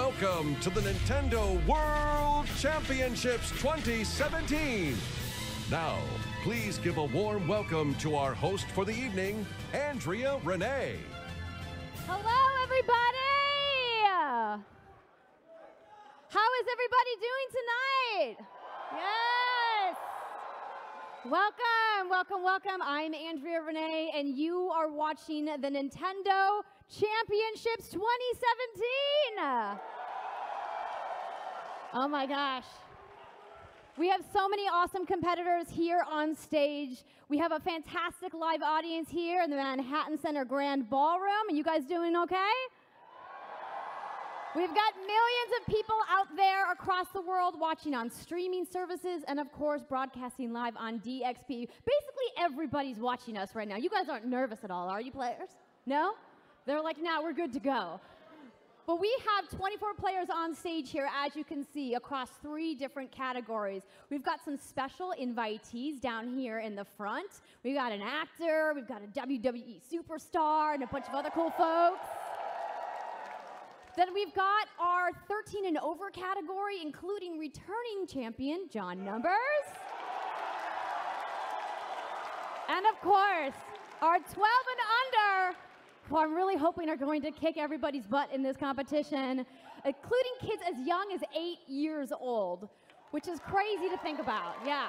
welcome to the Nintendo World Championships 2017. Now, please give a warm welcome to our host for the evening, Andrea Renee. Hello, everybody! How is everybody doing tonight? Yes! Welcome, welcome, welcome. I'm Andrea Renee, and you are watching the Nintendo Championships 2017. Oh my gosh. We have so many awesome competitors here on stage. We have a fantastic live audience here in the Manhattan Center Grand Ballroom. Are you guys doing okay? We've got millions of people out there across the world watching on streaming services and, of course, broadcasting live on DXP. Basically, everybody's watching us right now. You guys aren't nervous at all, are you, players? No? They're like, no, we're good to go. But we have 24 players on stage here, as you can see, across 3 different categories. We've got some special invitees down here in the front. We've got an actor, we've got a WWE superstar, and a bunch of other cool folks. Then we've got our 13 and over category, including returning champion, John Numbers. And of course, our 12 and under, who I'm really hoping are going to kick everybody's butt in this competition, including kids as young as 8 years old, which is crazy to think about, yeah.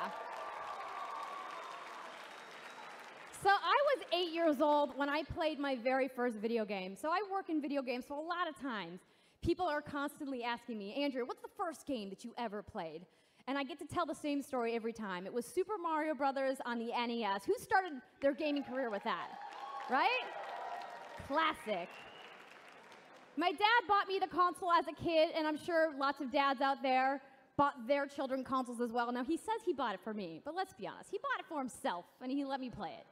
So I was 8 years old when I played my very first video game. So I work in video games, so a lot of times people are constantly asking me, Andrea, what's the first game that you ever played? And I get to tell the same story every time. It was Super Mario Brothers on the NES. Who started their gaming career with that, right? Classic. My dad bought me the console as a kid, and I'm sure lots of dads out there bought their children consoles as well. Now, he says he bought it for me, but let's be honest. He bought it for himself, and he let me play it.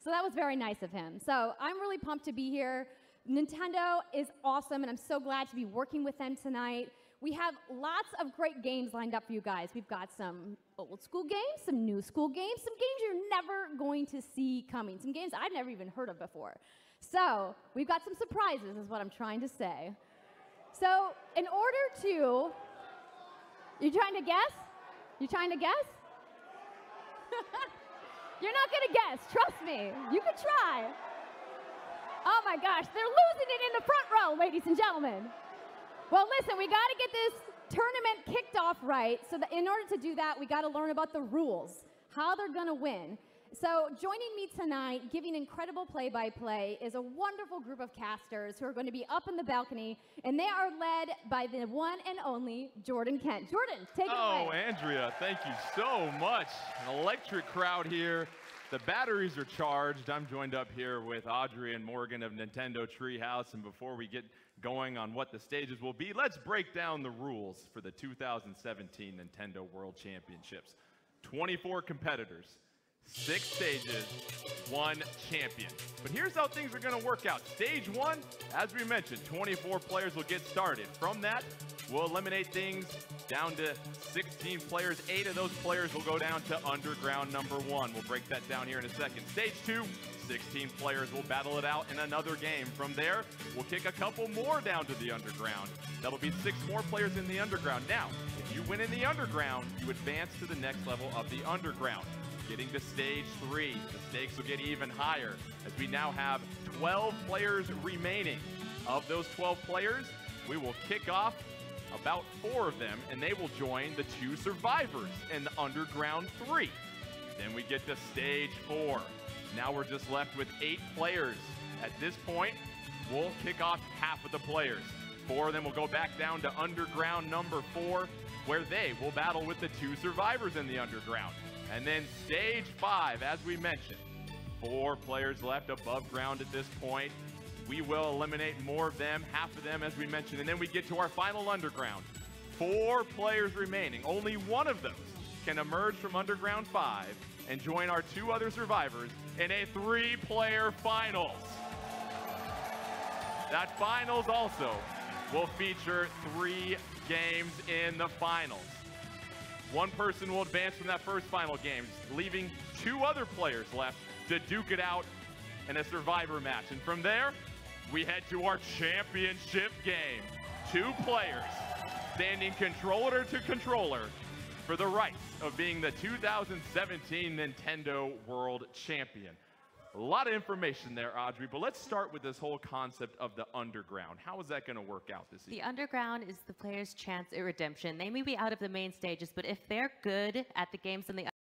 So that was very nice of him. So I'm really pumped to be here. Nintendo is awesome, and I'm so glad to be working with them tonight. We have lots of great games lined up for you guys. We've got some old school games, some new school games, some games you're never going to see coming, some games I've never even heard of before. So we've got some surprises is what I'm trying to say. So in order to, you trying to guess? You trying to guess? You're not going to guess, trust me. You can try. Oh my gosh, they're losing it in the front row, ladies and gentlemen. Well, listen, we got to get this tournament kicked off right. So that in order to do that, we got to learn about the rules, how they're going to win. So joining me tonight, giving incredible play-by-play, is a wonderful group of casters who are going to be up in the balcony, and they are led by the one and only Jordan Kent. Jordan, take it away. Oh, Andrea, thank you so much. An electric crowd here. The batteries are charged. I'm joined up here with Audrey and Morgan of Nintendo Treehouse, and before we get going on what the stages will be, let's break down the rules for the 2017 Nintendo World Championships. 24 competitors. 6 stages, 1 champion. But here's how things are going to work out. Stage 1, as we mentioned, 24 players will get started. From that, we'll eliminate things down to 16 players. 8 of those players will go down to Underground number 1. We'll break that down here in a second. Stage 2, 16 players will battle it out in another game. From there, we'll kick a couple more down to the Underground. That'll be 6 more players in the Underground. Now, if you win in the Underground, you advance to the next level of the Underground. Getting to stage 3, the stakes will get even higher as we now have 12 players remaining. Of those 12 players, we will kick off about 4 of them, and they will join the 2 survivors in the Underground 3. Then we get to stage 4. Now we're just left with 8 players. At this point, we'll kick off half of the players. 4 of them will go back down to Underground number 4, where they will battle with the 2 survivors in the Underground. And then stage 5, as we mentioned, 4 players left above ground at this point. We will eliminate more of them, half of them, as we mentioned. And then we get to our final Underground. 4 players remaining. Only one of those can emerge from Underground 5 and join our 2 other survivors in a 3-player finals. That finals also will feature 3 games in the finals. 1 person will advance from that first final game, leaving 2 other players left to duke it out in a survivor match. And from there, we head to our championship game. 2 players standing controller to controller for the rights of being the 2017 Nintendo World Champion. A lot of information there, Audrey, but let's start with this whole concept of the Underground. How is that going to work out this evening? The Underground is the player's chance at redemption. They may be out of the main stages, but if they're good at the games in the